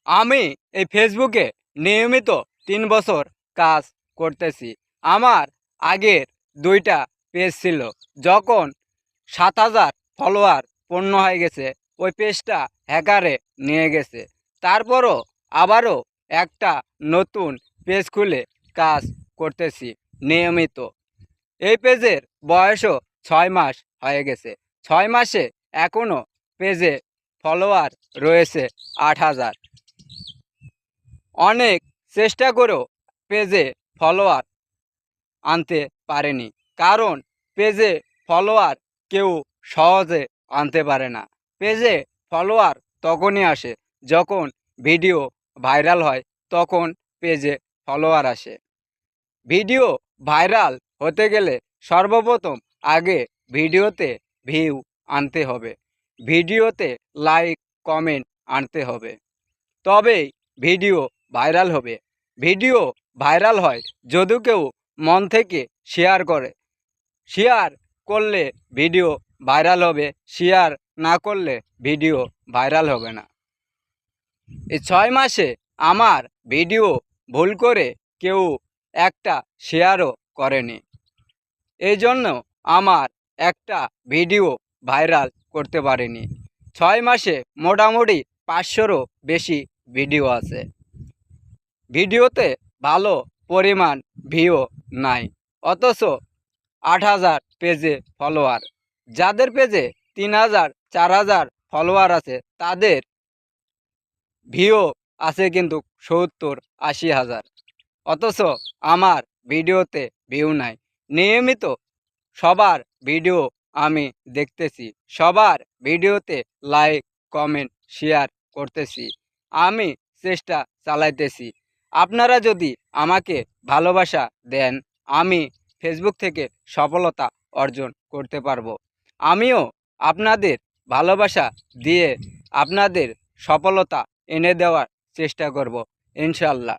আমি এই ফেসবুকে নিয়মিত ৩ বছর কাজ করতেছি। আমার আগের ২টা পেজ ছিল। যখন ৭,০০০ ফলোয়ার পূর্ণ হয়ে গেছে, ওই পেজটা হ্যাকারে নিয়ে গেছে। তারপরও আবারও একটা নতুন পেজ খুলে কাজ করতেছি নিয়মিত। এই পেজের বয়সও ৬ মাস হয়ে গেছে। ৬ মাসে এখনও পেজে ফলোয়ার রয়েছে ৮,০০০। অনেক চেষ্টা করেও পেজে ফলোয়ার আনতে পারেনি, কারণ পেজে ফলোয়ার কেউ সহজে আনতে পারে না। পেজে ফলোয়ার তখনই আসে যখন ভিডিও ভাইরাল হয়, তখন পেজে ফলোয়ার আসে। ভিডিও ভাইরাল হতে গেলে সর্বপ্রথম আগে ভিডিওতে ভিউ আনতে হবে, ভিডিওতে লাইক কমেন্ট আনতে হবে, তবেই ভিডিও ভাইরাল হবে। ভিডিও ভাইরাল হয় যদি কেউ মন থেকে শেয়ার করে। শেয়ার করলে ভিডিও ভাইরাল হবে, শেয়ার না করলে ভিডিও ভাইরাল হবে না। এই ৬ মাসে আমার ভিডিও ভুল করে কেউ একটা শেয়ারও করেনি। এই জন্য আমার একটা ভিডিও ভাইরাল করতে পারিনি। ৬ মাসে মোটামুটি ৫০০রও বেশি ভিডিও আছে। ভিডিওতে ভালো পরিমাণ ভিউ নাই, অথচ ৮,০০০ পেজে ফলোয়ার। যাদের পেজে ৩,০০০ ৪,০০০ ফলোয়ার আছে, তাদের ভিউ আছে কিন্তু ৭০-৮০,০০০। অথচ আমার ভিডিওতে ভিউ নাই। নিয়মিত সবার ভিডিও আমি দেখতেছি, সবার ভিডিওতে লাইক কমেন্ট শেয়ার করতেছি, আমি চেষ্টা চালাইতেছি। আপনারা যদি আমাকে ভালোবাসা দেন, আমি ফেসবুক থেকে সফলতা অর্জন করতে পারবো। আমিও আপনাদের ভালোবাসা দিয়ে আপনাদের সফলতা এনে দেওয়ার চেষ্টা করব, ইনশাল্লাহ।